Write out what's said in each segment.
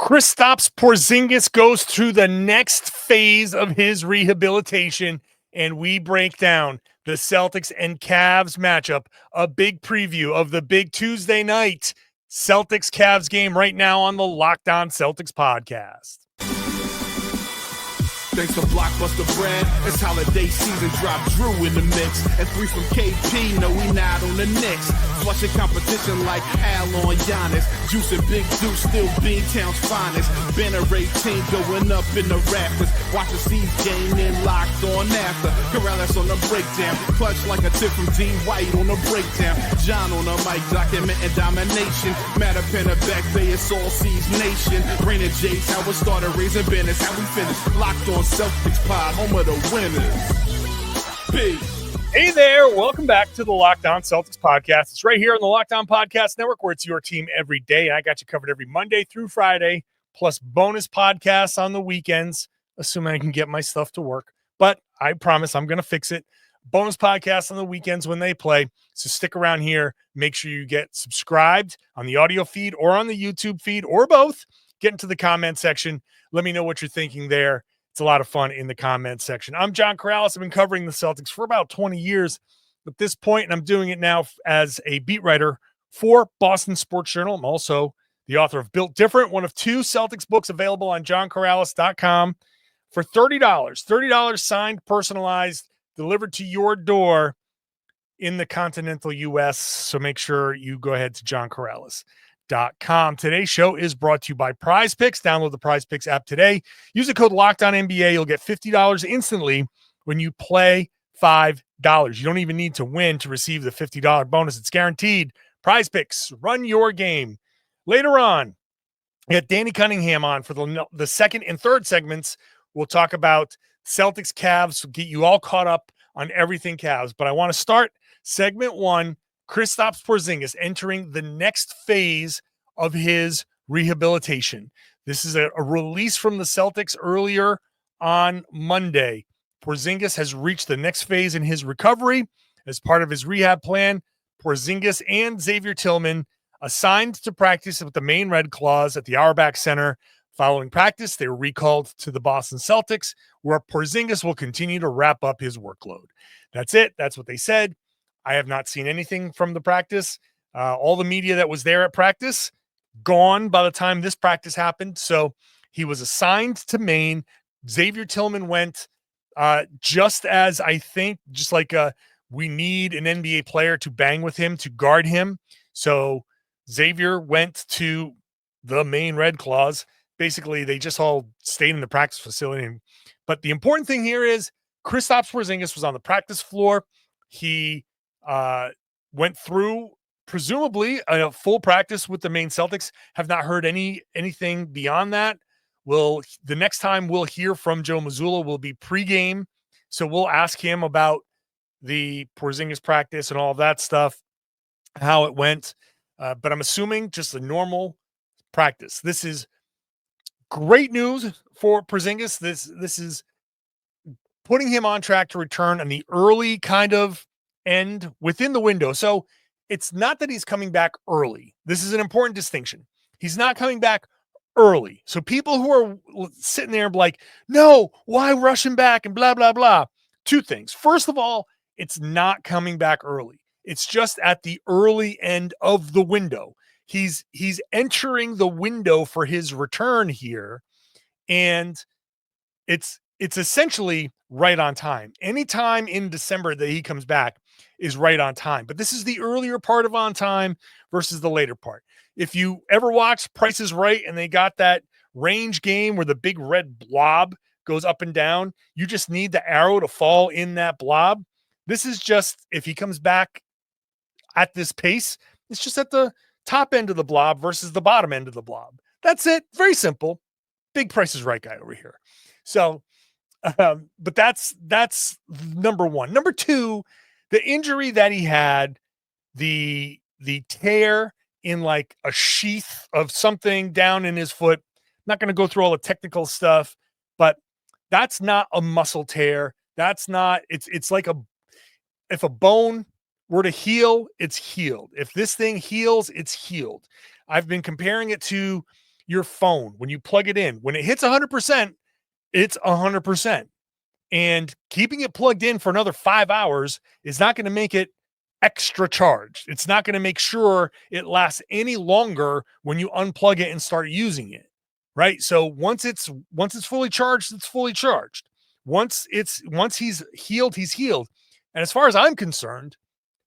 Kristaps Porzingis goes through the next phase of his rehabilitation, and we break down the Celtics and Cavs matchup, a big preview of the big Tuesday night Celtics-Cavs game right now on the Locked On Celtics podcast. Thanks to Blockbuster Brand, it's holiday season, drop Drew in the mix. And 3 from KP, no we not on the Knicks. Flushing competition like Al on Giannis. Juice and Big Deuce, still Beantown's finest. Banner 18 going up in the rafters. Watch the C's game in Locked On after. Karalis on the breakdown, clutch like a tip from D. White on the breakdown. John on the mic, documenting domination. Matter pen a back bay, it's all C's nation. Rain and Jace, how it started, raising banners, how we finish. Locked On Celtics pod, home of the winners. Peace. Hey there, welcome back to the Locked On Celtics podcast. It's right here on the Locked On Podcast Network, where it's your team every day. I got you covered every Monday through Friday, plus bonus podcasts on the weekends, assuming I can get my stuff to work. But I promise I'm going to fix it. Bonus podcasts on the weekends when they play. So stick around here. Make sure you get subscribed on the audio feed or on the YouTube feed or both. Get into the comment section. Let me know what you're thinking there. It's a lot of fun in the comment section. I'm John Karalis. I've been covering the Celtics for about 20 years at this point, and I'm doing it now as a beat writer for Boston Sports Journal. I'm also the author of Built Different, one of 2 Celtics books available on johnkaralis.com for $30. $30 signed, personalized, delivered to your door in the continental U.S. So make sure you go ahead to johnkaralis.com. Today's show is brought to you by Prize Picks. Download the Prize Picks app today. Use the code LOCKEDONNBA. You'll get $50 instantly when you play $5. You don't even need to win to receive the $50 bonus. It's guaranteed. Prize Picks, run your game. Later on, we got Danny Cunningham on for the second and third segments. We'll talk about Celtics Cavs, get you all caught up on everything Cavs. But I want to start segment 1. Kristaps Porzingis entering the next phase of his rehabilitation. This is a release from the Celtics earlier on Monday. Porzingis has reached the next phase in his recovery as part of his rehab plan. Porzingis and Xavier Tillman assigned to practice with the Maine Red Claws at the Auerbach Center. Following practice, they were recalled to the Boston Celtics, where Porzingis will continue to wrap up his workload. That's it. That's what they said. I have not seen anything from the practice. All the media that was there at practice, gone by the time this practice happened. So he was assigned to Maine. Xavier Tillman went just as I think, just like we need an NBA player to bang with him, to guard him. So Xavier went to the Maine Red Claws. Basically, they just all stayed in the practice facility. But the important thing here is Kristaps Porzingis was on the practice floor. He went through presumably a full practice with the Maine Celtics. Have not heard anything beyond that. The next time we'll hear from Joe Mazzulla will be pregame. So we'll ask him about the Porzingis practice and all of that stuff, how it went. But I'm assuming just a normal practice. This is great news for Porzingis. This is putting him on track to return on the early kind of end within the window. So it's not that he's coming back early. This is an important distinction. He's not coming back early. So people who are sitting there like, no, why rush him back and blah, blah, blah. 2 things. First of all, it's not coming back early. It's just at the early end of the window. He's entering the window for his return here. And it's essentially right on time. Anytime in December that he comes back is right on time. But this is the earlier part of on time versus the later part. If you ever watch Price is Right and they got that range game where the big red blob goes up and down, you just need the arrow to fall in that blob. This is just, if he comes back at this pace, it's just at the top end of the blob versus the bottom end of the blob. That's it. Very simple. Big Price is Right guy over here. So, but that's number 1. Number 2, the injury that he had, the tear in like a sheath of something down in his foot. I'm not going to go through all the technical stuff, but that's not a muscle tear. That's not, it's like if a bone were to heal, it's healed. If this thing heals, it's healed. I've been comparing it to your phone, when you plug it in, when it hits 100%, it's 100%. And keeping it plugged in for another 5 hours is not going to make it extra charged. It's not going to make sure it lasts any longer when you unplug it and start using it. Right? So once it's fully charged, it's fully charged. Once he's healed, he's healed. And as far as I'm concerned,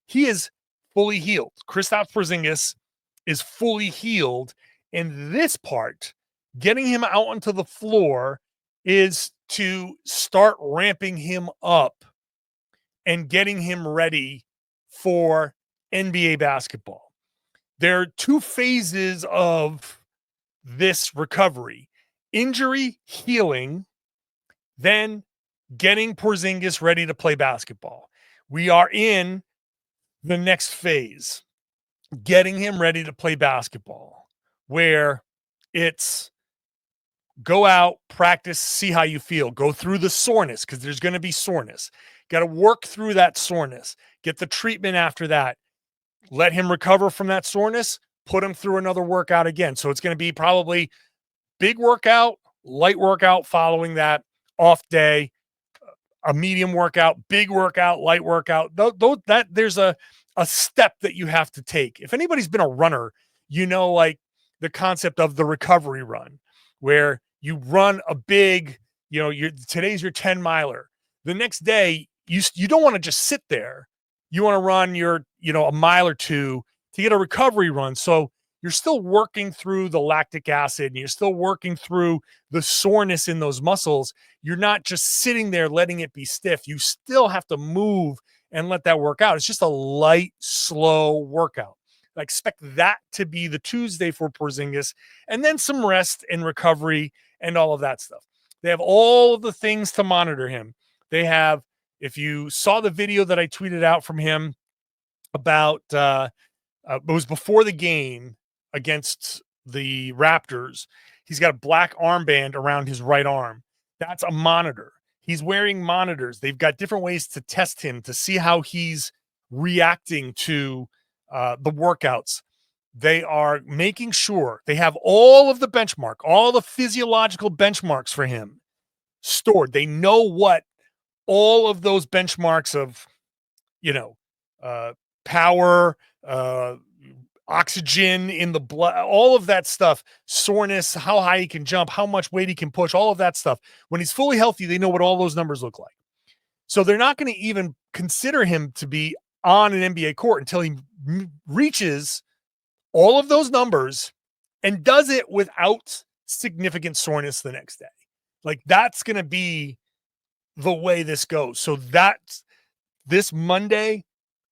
he is fully healed. Kristaps Porzingis is fully healed. And this part, getting him out onto the floor, is to start ramping him up and getting him ready for NBA basketball. There are two phases of this recovery: injury, healing, then getting Porzingis ready to play basketball. We are in the next phase, getting him ready to play basketball, where it's go out, practice, see how you feel. Go through the soreness, because there's going to be soreness. Got to work through that soreness. Get the treatment after that. Let him recover from that soreness. Put him through another workout again. So it's going to be probably big workout, light workout following that, off day, a medium workout, big workout, light workout. That there's a step that you have to take. If anybody's been a runner, you know, like the concept of the recovery run, where you run a big, today's your 10 miler. The next day, you don't want to just sit there. You want to run your, a mile or two to get a recovery run. So you're still working through the lactic acid, and you're still working through the soreness in those muscles. You're not just sitting there letting it be stiff. You still have to move and let that work out. It's just a light, slow workout. I expect that to be the Tuesday for Porzingis, and then some rest and recovery and all of that stuff. They have all of the things to monitor him. They have, if you saw the video that I tweeted out from him about, it was before the game against the Raptors. He's got a black armband around his right arm. That's a monitor. He's wearing monitors. They've got different ways to test him to see how he's reacting to the workouts. They are making sure they have all of the benchmark, all the physiological benchmarks for him stored. They know what all of those benchmarks of, power, oxygen in the blood, all of that stuff, soreness, how high he can jump, how much weight he can push, all of that stuff. When he's fully healthy, they know what all those numbers look like. So they're not going to even consider him to be on an NBA court until he reaches all of those numbers and does it without significant soreness the next day. Like, that's going to be the way this goes. So that's this Monday,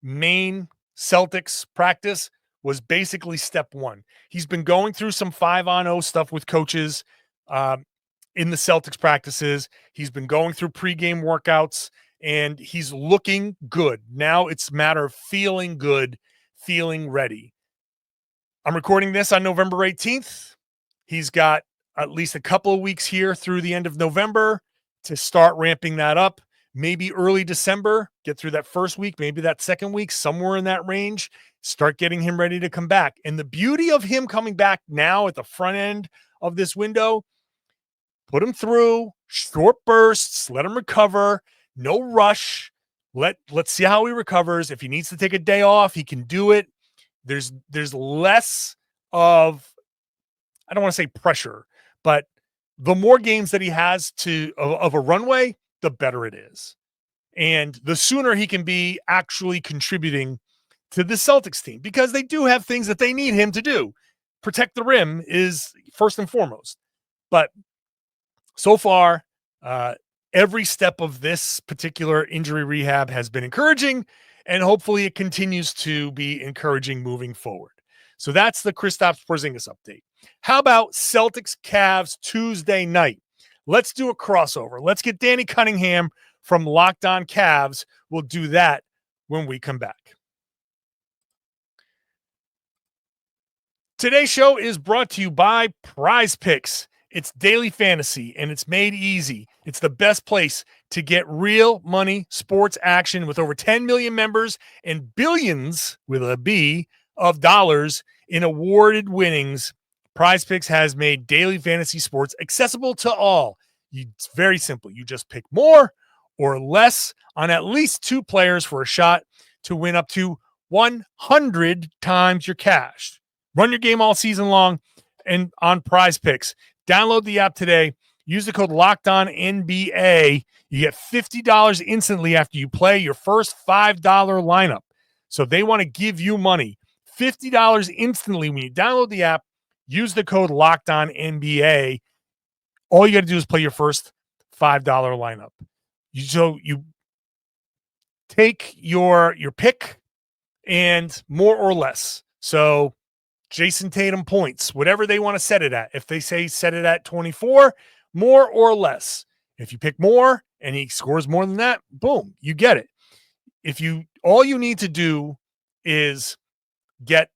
Maine Celtics practice was basically step one. He's been going through some 5-on-0 stuff with coaches in the Celtics practices. He's been going through pregame workouts, and he's looking good. Now it's a matter of feeling good, feeling ready. I'm recording this on November 18th. He's got at least a couple of weeks here through the end of November to start ramping that up. Maybe early December, get through that first week, maybe that second week, somewhere in that range, start getting him ready to come back. And the beauty of him coming back now at the front end of this window, put him through short bursts, let him recover, no rush. Let's see how he recovers. If he needs to take a day off, he can do it. There's less of, I don't want to say pressure, but the more games that he has of a runway, the better it is. And the sooner he can be actually contributing to the Celtics team, because they do have things that they need him to do. Protect the rim is first and foremost. But so far, every step of this particular injury rehab has been encouraging, and hopefully it continues to be encouraging moving forward. So that's the Kristaps Porzingis update. How about Celtics Cavs Tuesday night? Let's do a crossover. Let's get Danny Cunningham from Locked On Cavs. We'll do that when we come back. Today's show is brought to you by Prize Picks. It's daily fantasy, and it's made easy. It's the best place to get real money sports action with over 10 million members and billions, with a B, of dollars in awarded winnings. Prize Picks has made daily fantasy sports accessible to all. It's very simple. You just pick more or less on at least 2 players for a shot to win up to 100 times your cash. Run your game all season long and on Prize Picks. Download the app today. Use the code LOCKEDONNBA. You get $50 instantly after you play your first $5 lineup. So they want to give you money. $50 instantly when you download the app. Use the code LOCKEDONNBA. All you got to do is play your first $5 lineup. You take your pick and more or less. So Jayson Tatum points, whatever they want to set it at. If they say set it at 24, more or less. If you pick more and he scores more than that, boom, you get it. All you need to do is get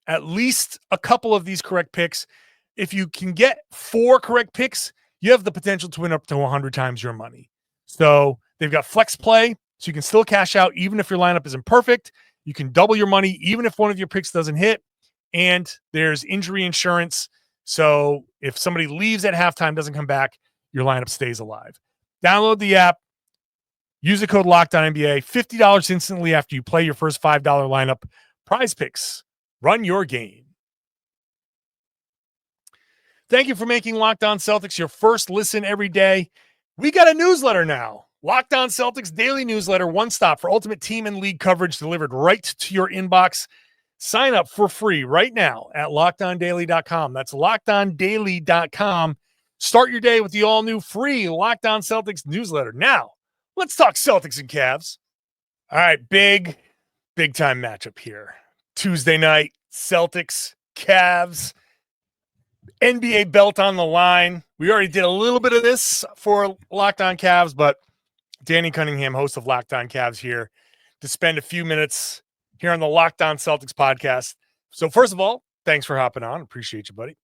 at least a couple of these correct picks. If you can get 4 correct picks, you have the potential to win up to 100 times your money. So they've got flex play, so you can still cash out even if your lineup isn't perfect. You can double your money even if one of your picks doesn't hit. And there's injury insurance. So if somebody leaves at halftime, doesn't come back, your lineup stays alive. Download the app. Use the code LOCKEDONNBA. $50 instantly after you play your first $5 lineup. Prize Picks. Run your game. Thank you for making Locked On Celtics your first listen every day. We got a newsletter now. Locked On Celtics daily newsletter, one stop for ultimate team and league coverage delivered right to your inbox. Sign up for free right now at LockedOnDaily.com. That's LockedOnDaily.com. Start your day with the all-new free Locked On Celtics newsletter. Now, let's talk Celtics and Cavs. All right, big time matchup here. Tuesday night, Celtics, Cavs, NBA belt on the line. We already did a little bit of this for Locked On Cavs, but Danny Cunningham, host of Locked On Cavs, here to spend a few minutes here on the Locked On Celtics podcast. So first of all, thanks for hopping on. Appreciate you, buddy.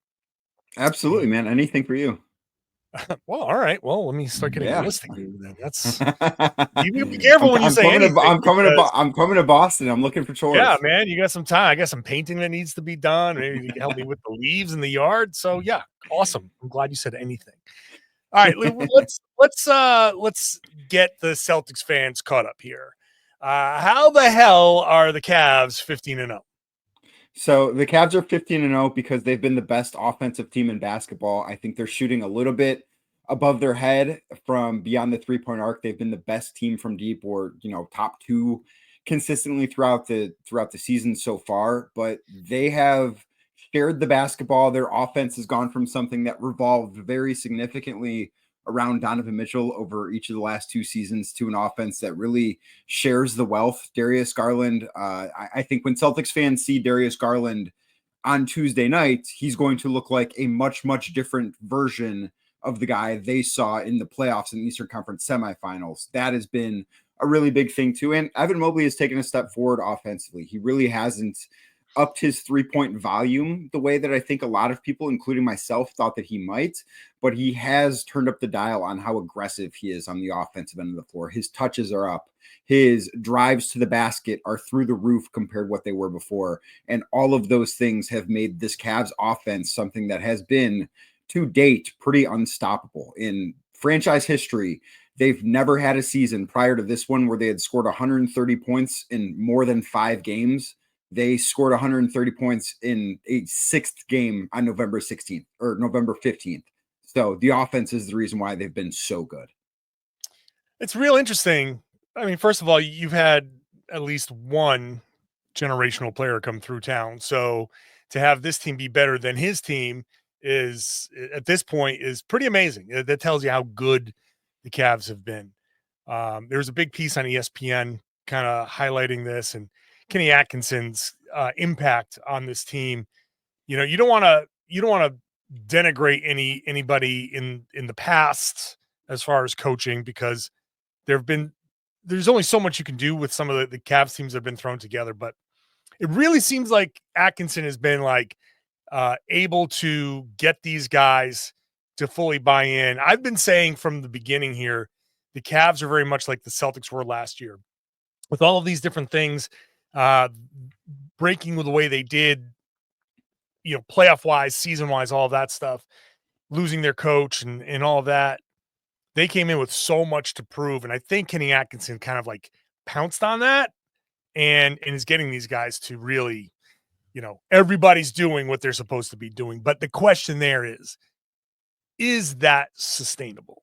Absolutely, man. Anything for you. Well, all right. Well, let me start getting a listing here then. That's you be careful when you say anything. I'm coming to Boston. I'm looking for chores. Yeah, man. You got some time. I got some painting that needs to be done. Maybe you can help me with the leaves in the yard. So yeah, awesome. I'm glad you said anything. All right, let's get the Celtics fans caught up here. How the hell are the Cavs 15-0? So the Cavs are 15-0 because they've been the best offensive team in basketball. I think they're shooting a little bit above their head from beyond the 3-point arc. They've been the best team from deep, or top 2 consistently throughout the season so far. But they have shared the basketball. Their offense has gone from something that revolved very significantly around Donovan Mitchell over each of the last 2 seasons to an offense that really shares the wealth. Darius Garland, I think when Celtics fans see Darius Garland on Tuesday night, he's going to look like a much, much different version of the guy they saw in the playoffs and Eastern Conference semifinals. That has been a really big thing too. And Evan Mobley has taken a step forward offensively. He really hasn't upped his 3-point volume the way that I think a lot of people, including myself, thought that he might, but he has turned up the dial on how aggressive he is on the offensive end of the floor. His touches are up. His drives to the basket are through the roof compared to what they were before. And all of those things have made this Cavs offense something that has been, to date, pretty unstoppable. In franchise history, they've never had a season prior to this one where they had scored 130 points in more than 5 games. They scored 130 points in a 6th game on November 16th or November 15th. So the offense is the reason why they've been so good. It's real interesting. I mean, first of all, you've had at least one generational player come through town. So to have this team be better than his team is, at this point, is pretty amazing. That tells you how good the Cavs have been. There was a big piece on ESPN kind of highlighting this and Kenny Atkinson's impact on this team. You don't want to denigrate anybody in the past as far as coaching, because there's only so much you can do with some of the Cavs teams that have been thrown together. But it really seems like Atkinson has been able to get these guys to fully buy in. I've been saying from the beginning here, the Cavs are very much like the Celtics were last year, with all of these different things breaking the way they did. playoff wise, season wise, all of that stuff, losing their coach and all of that. They came in with so much to prove. And I think Kenny Atkinson kind of like pounced on that and is getting these guys to really, everybody's doing what they're supposed to be doing. But the question there is that sustainable?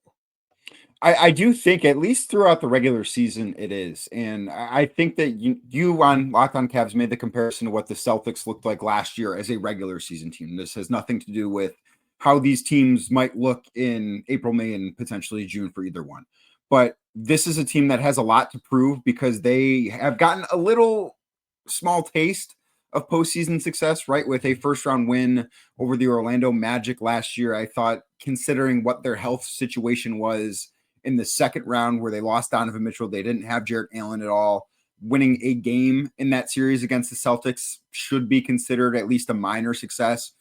I do think at least throughout the regular season it is. And I think that you on Locked On Cavs made the comparison to what the Celtics looked like last year as a regular season team. This has nothing to do with how these teams might look in April, May, and potentially June for either one. But this is a team that has a lot to prove because they have gotten a little small taste of postseason success, right? With a first round win over the Orlando Magic last year. I thought, considering what their health situation was in the second round where they lost Donovan Mitchell, they didn't have Jarrett Allen at all. Winning a game in that series against the Celtics should be considered at least a minor success.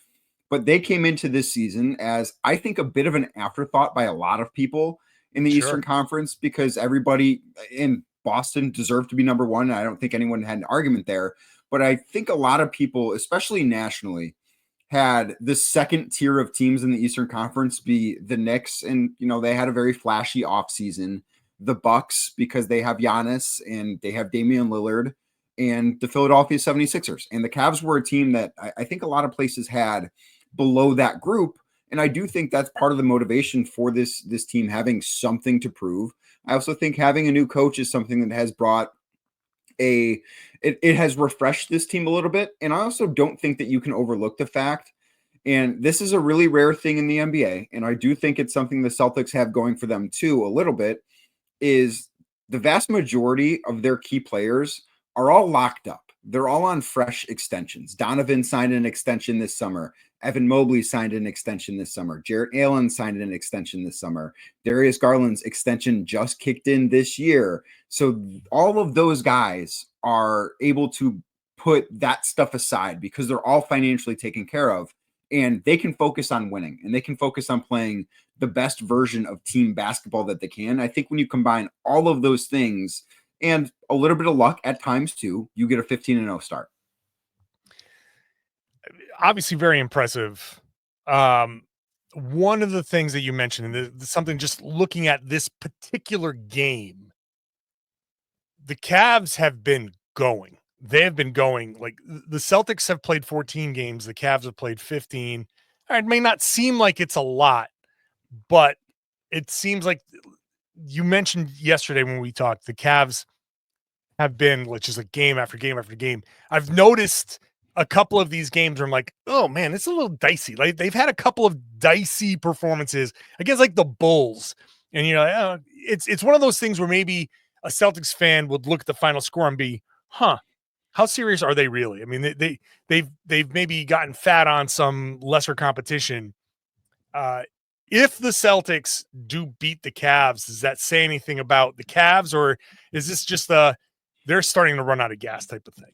But they came into this season as, I think, a bit of an afterthought by a lot of people in the Eastern Conference because everybody in Boston deserved to be number one. I don't think anyone had an argument there. But I think a lot of people, especially nationally, had the second tier of teams in the Eastern Conference be the Knicks. And, they had a very flashy offseason. The Bucks, because they have Giannis and they have Damian Lillard, and the Philadelphia 76ers. And the Cavs were a team that I think a lot of places had below that group. And I do think that's part of the motivation for this team having something to prove. I also think having a new coach is something that has brought it has refreshed this team a little bit. And I also don't think that you can overlook the fact, and this is a really rare thing in the NBA, and I do think it's something the Celtics have going for them too a little bit, is the vast majority of their key players are all locked up. They're all on fresh extensions. Donovan signed an extension this summer. Evan Mobley signed an extension this summer. Jarrett Allen signed an extension this summer. Darius Garland's extension just kicked in this year. So all of those guys are able to put that stuff aside because they're all financially taken care of, and they can focus on winning and they can focus on playing the best version of team basketball that they can. I think when you combine all of those things and a little bit of luck at times too, you get a 15-0 start. Obviously very impressive. One of the things that you mentioned, and something just looking at this particular game, the Cavs have been going. They have been going. Like the Celtics have played 14 games. The Cavs have played 15. It may not seem like it's a lot, but it seems like you mentioned yesterday when we talked, the Cavs have been just like game after game after game. I've noticed a couple of these games where I'm like, oh man, it's a little dicey. Like they've had a couple of dicey performances against like the Bulls. And it's one of those things where maybe a Celtics fan would look at the final score and be, how serious are they really? I mean, they've maybe gotten fat on some lesser competition. If the Celtics do beat the Cavs, does that say anything about the Cavs, or is this just they're starting to run out of gas type of thing?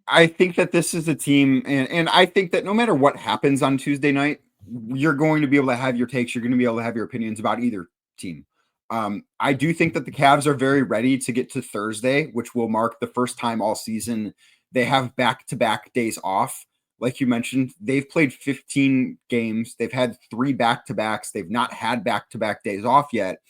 I think that this is a team, and I think that no matter what happens on Tuesday night, you're going to be able to have your takes. You're going to be able to have your opinions about either team. I do think that the Cavs are very ready to get to Thursday, which will mark the first time all season they have back-to-back days off. Like you mentioned, they've played 15 games. They've had 3 back-to-backs. They've not had back-to-back days off yet.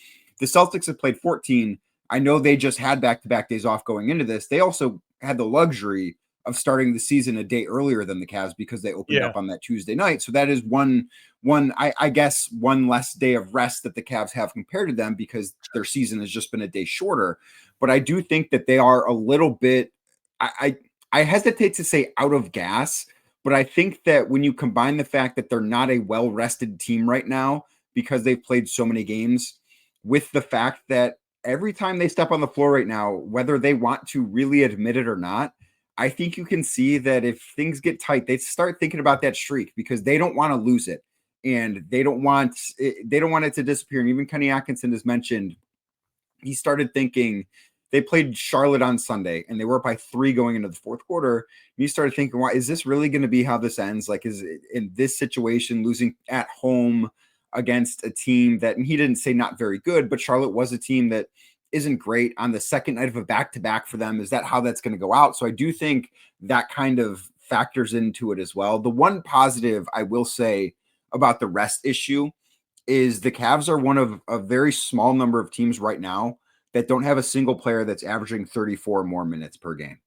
The Celtics have played 14. I know they just had back-to-back days off going into this. They also had the luxury of starting the season a day earlier than the Cavs because they opened up on that Tuesday night. So that is one less day of rest that the Cavs have compared to them because their season has just been a day shorter. But I do think that they are a little bit, I hesitate to say out of gas, but I think that when you combine the fact that they're not a well-rested team right now because they've played so many games with the fact that every time they step on the floor right now, whether they want to really admit it or not, I think you can see that if things get tight, they start thinking about that streak because they don't want to lose it and they don't want it to disappear. And even Kenny Atkinson has mentioned, he started thinking, they played Charlotte on Sunday and they were up by 3 going into the fourth quarter. And he started thinking, why is this really going to be how this ends? Like, is it, in this situation, losing at home against a team that, and he didn't say not very good, but Charlotte was a team that isn't great on the second night of a back-to-back for them. Is that how that's going to go out? So I do think that kind of factors into it as well. The one positive I will say about the rest issue is the Cavs are one of a very small number of teams right now that don't have a single player that's averaging 34 more minutes per game.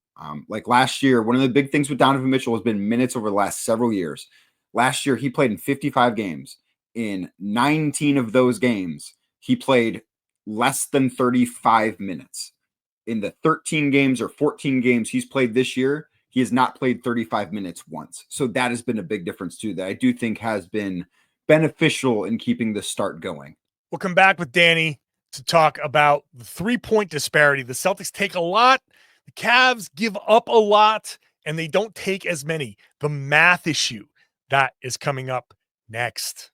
Like last year, one of the big things with Donovan Mitchell has been minutes over the last several years. Last year, he played in 55 games. In 19 of those games, he played less than 35 minutes. In the 13 games or 14 games he's played this year, he has not played 35 minutes once. So that has been a big difference too, that I do think has been beneficial in keeping the start going. We'll come back with Danny to talk about the 3-point disparity. The Celtics take a lot, the Cavs give up a lot, and they don't take as many. The math issue, that is coming up next.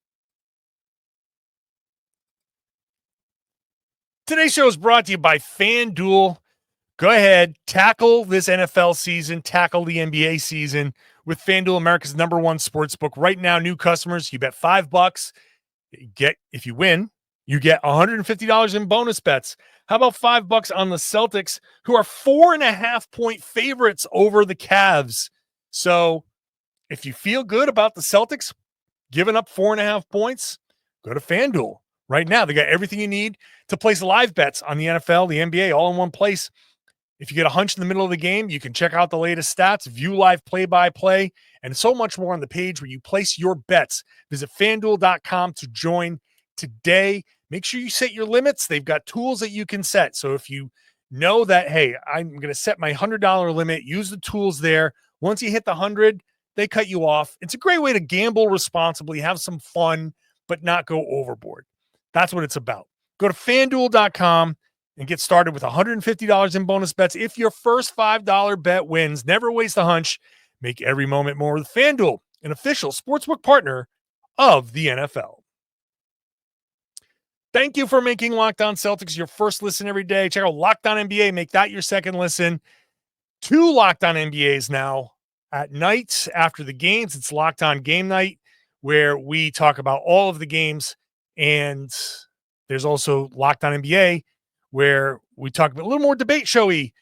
Today's show is brought to you by FanDuel. Go ahead, tackle this NFL season, tackle the NBA season with FanDuel, America's #1 sportsbook. Right now, new customers, you bet $5. If you win, you get $150 in bonus bets. How about $5 on the Celtics, who are 4.5-point favorites over the Cavs? So if you feel good about the Celtics giving up 4.5 points, go to FanDuel right now. They got everything you need to place live bets on the NFL, the NBA, all in one place. If you get a hunch in the middle of the game, you can check out the latest stats, view live play-by-play, and so much more on the page where you place your bets. Visit FanDuel.com to join today. Make sure you set your limits. They've got tools that you can set. So if you know that, hey, I'm going to set my $100 limit, use the tools there. Once you hit the 100, they cut you off. It's a great way to gamble responsibly, have some fun, but not go overboard. That's what it's about. Go to FanDuel.com and get started with $150 in bonus bets. If your first $5 bet wins, never waste a hunch. Make every moment more with FanDuel, an official sportsbook partner of the NFL. Thank you for making Locked On Celtics your first listen every day. Check out Locked On NBA. Make that your second listen. 2 Locked On NBAs now at night after the games. It's Locked On Game Night, where we talk about all of the games. And there's also Locked On NBA, where we talk about a little more debate showy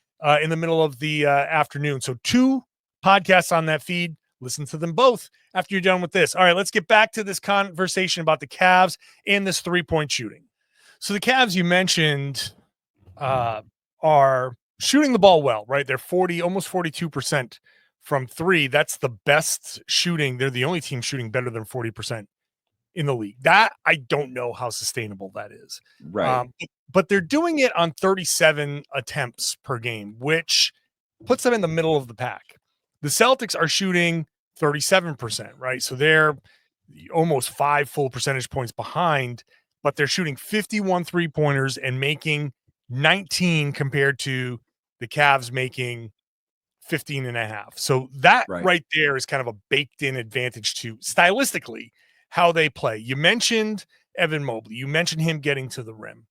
in the middle of the afternoon. So 2 podcasts on that feed. Listen to them both after you're done with this. All right, let's get back to this conversation about the Cavs and this 3-point shooting. So the Cavs, you mentioned, are shooting the ball well, right? They're almost 42% from 3. That's the best shooting. They're the only team shooting better than 40% in the league. That, I don't know how sustainable that is. Right. But they're doing it on 37 attempts per game, which puts them in the middle of the pack. The Celtics are shooting 37%, right? So they're almost 5 full percentage points behind, but they're shooting 51 3-pointers and making 19 compared to the Cavs making 15.5. So that right there is kind of a baked in advantage to stylistically how they play. You mentioned Evan Mobley. You mentioned him getting to the rim.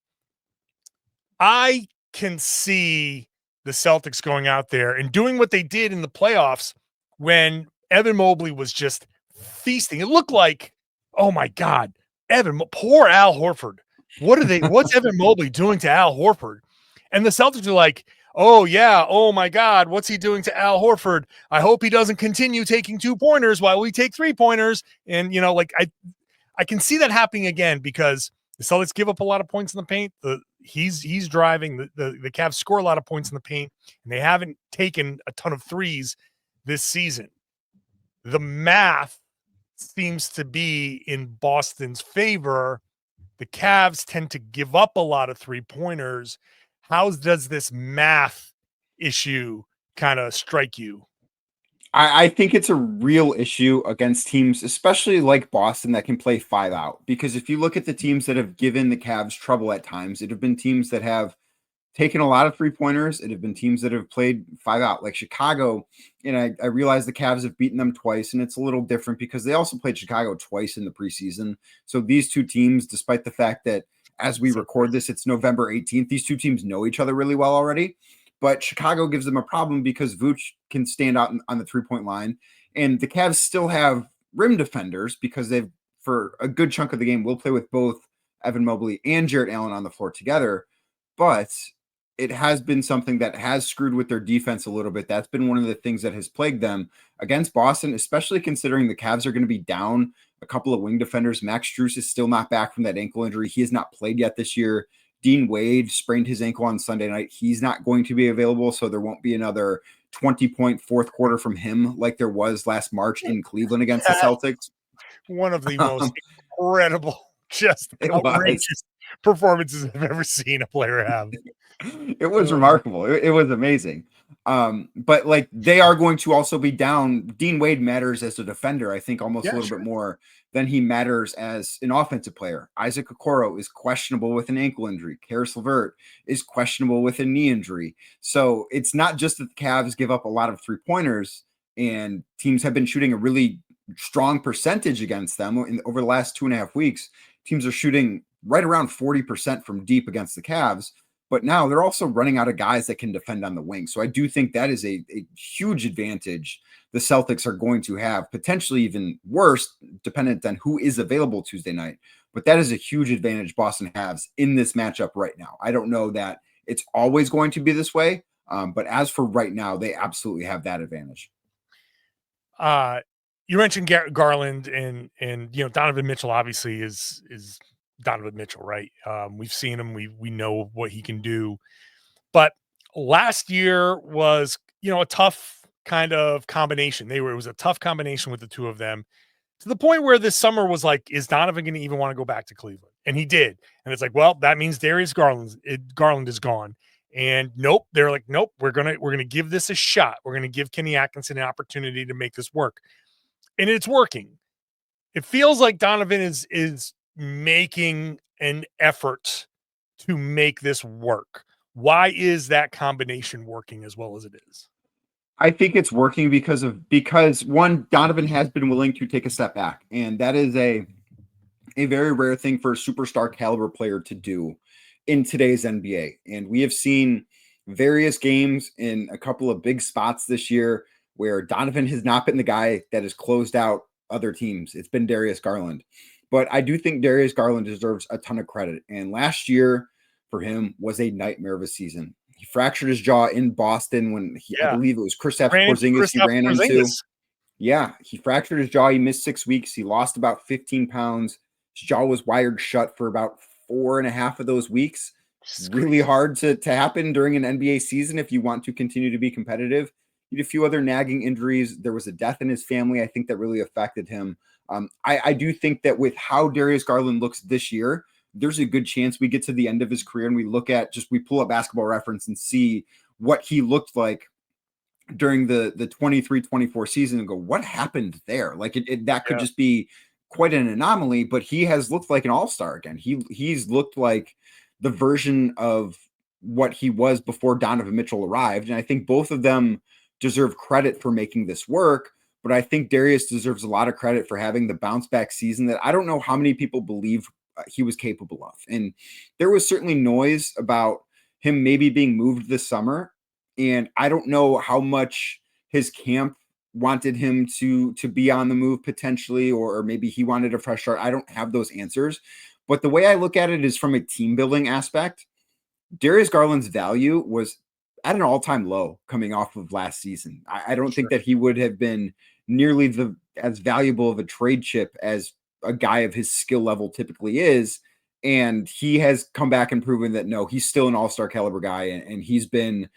I can see the Celtics going out there and doing what they did in the playoffs when Evan Mobley was just feasting. It looked like, oh my God, poor Al Horford. What's Evan Mobley doing to Al Horford? And the Celtics are like, oh yeah, oh my God, what's he doing to Al Horford? I hope he doesn't continue taking 2-pointers while we take 3-pointers. And I can see that happening again because the Celtics give up a lot of points in the paint. He's driving. The Cavs score a lot of points in the paint, and they haven't taken a ton of threes this season. The math seems to be in Boston's favor. The Cavs tend to give up a lot of 3-pointers. How does this math issue kind of strike you? I think it's a real issue against teams, especially like Boston, that can play 5 out. Because if you look at the teams that have given the Cavs trouble at times, it have been teams that have taken a lot of 3-pointers. It have been teams that have played 5 out, like Chicago. And I realize the Cavs have beaten them twice, and it's a little different because they also played Chicago twice in the preseason. So these 2 teams, despite the fact that as we record this, it's November 18th, these 2 teams know each other really well already. But Chicago gives them a problem because Vooch can stand out on the 3-point line. And the Cavs still have rim defenders because they've, for a good chunk of the game, will play with both Evan Mobley and Jarrett Allen on the floor together. But it has been something that has screwed with their defense a little bit. That's been one of the things that has plagued them against Boston, especially considering the Cavs are going to be down a couple of wing defenders. Max Strus is still not back from that ankle injury. He has not played yet this year. Dean Wade sprained his ankle on Sunday night. He's not going to be available, so there won't be another 20-point fourth quarter from him like there was last March in Cleveland against the Celtics. One of the most incredible, just outrageous performances I've ever seen a player have. It was remarkable. It was amazing. But like they are going to also be down. Dean Wade matters as a defender, I think, almost a little bit more than he matters as an offensive player. Isaac Okoro is questionable with an ankle injury. Karis LeVert is questionable with a knee injury. So it's not just that the Cavs give up a lot of 3-pointers, and teams have been shooting a really strong percentage against them over the last 2.5 weeks. Teams are shooting right around 40% from deep against the Cavs. But now they're also running out of guys that can defend on the wing. So I do think that is a huge advantage the Celtics are going to have, potentially even worse, dependent on who is available Tuesday night. But that is a huge advantage Boston has in this matchup right now. I don't know that it's always going to be this way, but as for right now, they absolutely have that advantage. You mentioned Garland and Donovan Mitchell obviously is Donovan Mitchell, right? We've seen him. We know what he can do. But last year was, a tough kind of combination. It was a tough combination with the two of them, to the point where this summer was like, is Donovan going to even want to go back to Cleveland? And he did. And it's like, well, that means Darius Garland is gone. And nope, they're like, nope, we're gonna give this a shot. We're gonna give Kenny Atkinson an opportunity to make this work. And it's working. It feels like Donovan is making an effort to make this work. Why is that combination working as well as it is? I think it's working because one, Donovan has been willing to take a step back, and that is a very rare thing for a superstar caliber player to do in today's NBA. And we have seen various games in a couple of big spots this year where Donovan has not been the guy that has closed out other teams. It's been Darius Garland. But I do think Darius Garland deserves a ton of credit. And last year for him was a nightmare of a season. He fractured his jaw in Boston when I believe it was Kristaps Porzingis he ran into. Yeah, he fractured his jaw. He missed 6 weeks. He lost about 15 pounds. His jaw was wired shut for about 4.5 of those weeks. It's really hard to happen during an NBA season if you want to continue to be competitive. He had a few other nagging injuries. There was a death in his family, I think, that really affected him. I do think that with how Darius Garland looks this year, there's a good chance we get to the end of his career and we pull up Basketball Reference and see what he looked like during the 23-24 season and go, what happened there? Like that could just be quite an anomaly, but he has looked like an all-star again. He's looked like the version of what he was before Donovan Mitchell arrived. And I think both of them deserve credit for making this work. But I think Darius deserves a lot of credit for having the bounce back season that I don't know how many people believe he was capable of. And there was certainly noise about him maybe being moved this summer. And I don't know how much his camp wanted him to be on the move potentially, or maybe he wanted a fresh start. I don't have those answers. But the way I look at it is from a team building aspect. Darius Garland's value was at an all-time low coming off of last season. I don't think that he would have been nearly as valuable of a trade chip as a guy of his skill level typically is. And he has come back and proven that, no, he's still an all-star caliber guy. And he's been,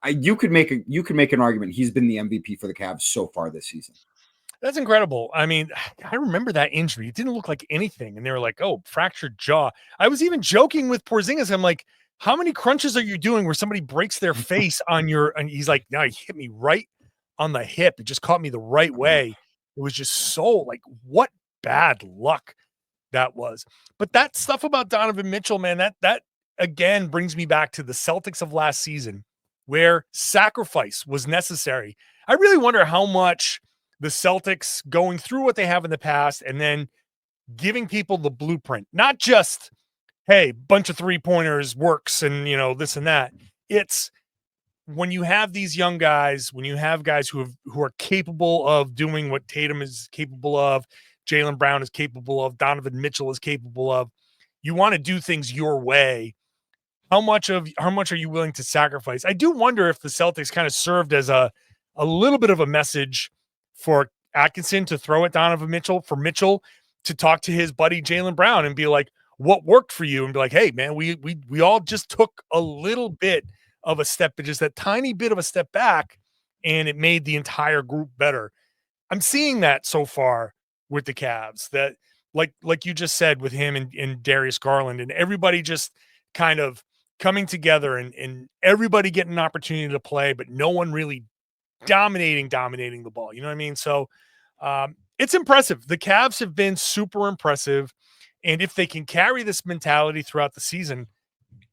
you could make an argument. He's been the MVP for the Cavs so far this season. That's incredible. I mean, I remember that injury. It didn't look like anything. And they were like, oh, fractured jaw. I was even joking with Porzingis. I'm like, how many crunches are you doing where somebody breaks their face on and he's like, no, he hit me right on the hip. It just caught me the right way. It was just so like, what bad luck that was. But that stuff about Donovan Mitchell, man, that again brings me back to the Celtics of last season where sacrifice was necessary. I really wonder how much the Celtics going through what they have in the past and then giving people the blueprint, not just, hey, bunch of 3-pointers works and, this and that. It's when you have these young guys, when you have guys who are capable of doing what Tatum is capable of, Jaylen Brown is capable of, Donovan Mitchell is capable of, you want to do things your way. how much are you willing to sacrifice? I do wonder if the Celtics kind of served as a little bit of a message for Atkinson to throw at Donovan Mitchell, for Mitchell to talk to his buddy Jaylen Brown and be like, what worked for you? And be like, hey man, we all just took a little bit of a step, but just that tiny bit of a step back, and it made the entire group better. I'm seeing that so far with the Cavs, that like you just said, with him and Darius Garland and everybody just kind of coming together, and everybody getting an opportunity to play, but no one really dominating the ball. You know what I mean? So it's impressive. The Cavs have been super impressive. And if they can carry this mentality throughout the season,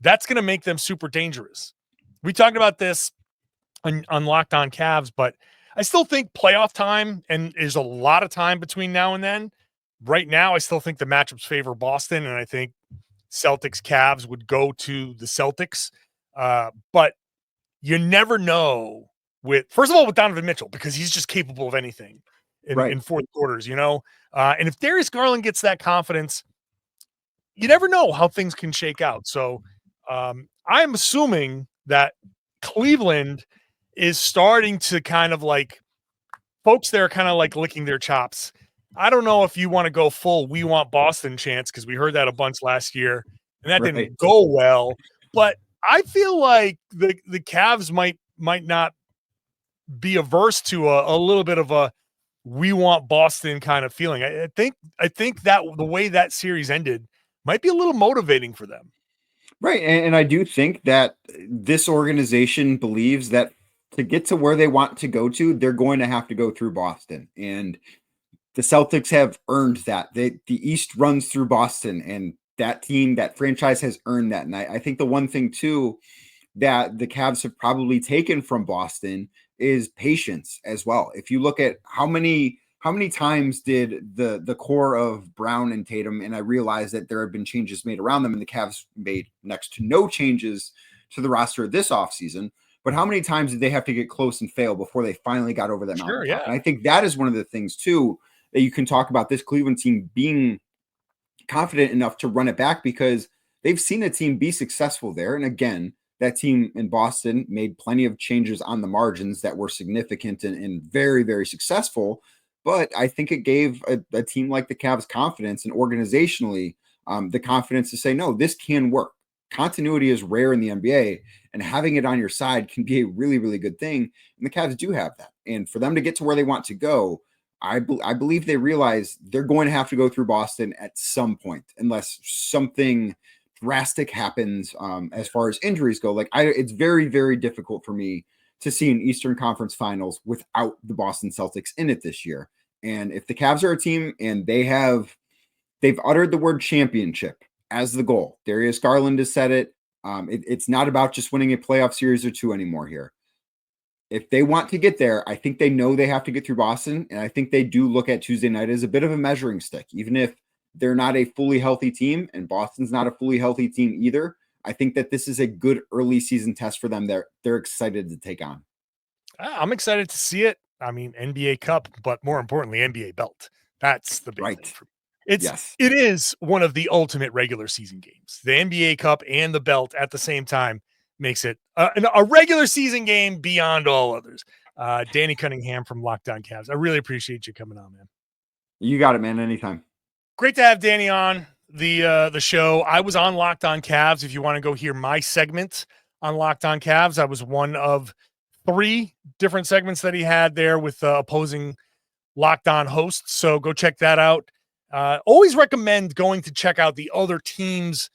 that's going to make them super dangerous. We talked about this on Locked On Cavs, but I still think playoff time, and there's a lot of time between now and then. Right now, I still think the matchups favor Boston, and I think Celtics Cavs would go to the Celtics. But you never know first of all, with Donovan Mitchell, because he's just capable of anything in fourth quarters, and if Darius Garland gets that confidence, you never know how things can shake out. So I'm assuming that Cleveland is starting to kind of like, folks there kind of like licking their chops. I don't know if you want to go full "we want Boston" chance, because we heard that a bunch last year and that didn't go well. But I feel like the Cavs might not be averse to a little bit of a "we want Boston" kind of feeling. I think that the way that series ended might be a little motivating for them. Right. And I do think that this organization believes that to get to where they want to go to, they're going to have to go through Boston. And the Celtics have earned that. The East runs through Boston, and that team, that franchise has earned that. And I think the one thing too that the Cavs have probably taken from Boston is patience as well. If you look at how many times did the core of Brown and Tatum, and I realize that there have been changes made around them, and the Cavs made next to no changes to the roster this offseason, but how many times did they have to get close and fail before they finally got over that mountain? Yeah. And I think that is one of the things too that you can talk about this Cleveland team being confident enough to run it back, because they've seen a team be successful there. And again, that team in Boston made plenty of changes on the margins that were significant and very, very successful. But I think it gave a team like the Cavs confidence, and organizationally the confidence to say, no, this can work. Continuity is rare in the NBA, and having it on your side can be a really, really good thing. And the Cavs do have that. And for them to get to where they want to go, I believe they realize they're going to have to go through Boston at some point, unless something drastic happens as far as injuries go. It's very, very difficult for me to see an Eastern Conference Finals without the Boston Celtics in it this year. And if the Cavs are a team and they've uttered the word championship as the goal, Darius Garland has said it. It's not about just winning a playoff series or two anymore here. If they want to get there, I think they know they have to get through Boston. And I think they do look at Tuesday night as a bit of a measuring stick, even if they're not a fully healthy team and Boston's not a fully healthy team either. I think that this is a good early season test for them. They're excited to take on. I'm excited to see it. I mean, NBA Cup, but more importantly, NBA belt. That's the big thing for me. It is one of the ultimate regular season games. The NBA Cup and the belt at the same time makes it a regular season game beyond all others. Danny Cunningham from Locked On Cavs. I really appreciate you coming on, man. You got it, man. Anytime. Great to have Danny on the show. I was on Locked On Cavs. If you want to go hear my segment on Locked On Cavs, I was one of 3 different segments that he had there with opposing Locked On hosts. So go check that out. Always recommend going to check out the other teams'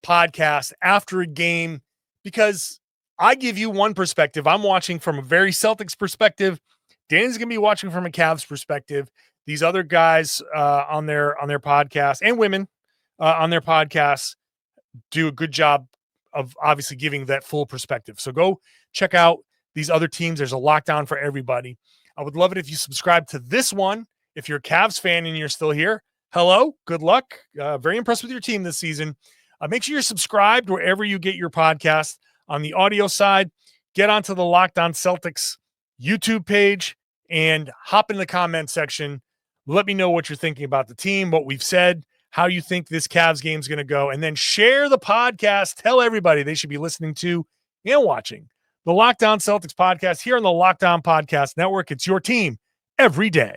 podcast after a game, because I give you one perspective. I'm watching from a very Celtics perspective. Dan's going to be watching from a Cavs perspective. These other guys on their podcast, and women on their podcasts, do a good job of obviously giving that full perspective. So go check out these other teams. There's a lockdown for everybody. I would love it if you subscribe to this one. If you're a Cavs fan and you're still here, hello, good luck. Very impressed with your team this season. Make sure you're subscribed wherever you get your podcast. On the audio side, get onto the Locked On Celtics YouTube page and hop in the comment section. Let me know what you're thinking about the team, what we've said, how you think this Cavs game is going to go, and then share the podcast. Tell everybody they should be listening to and watching the Locked On Celtics podcast here on the Locked On Podcast Network. It's your team every day.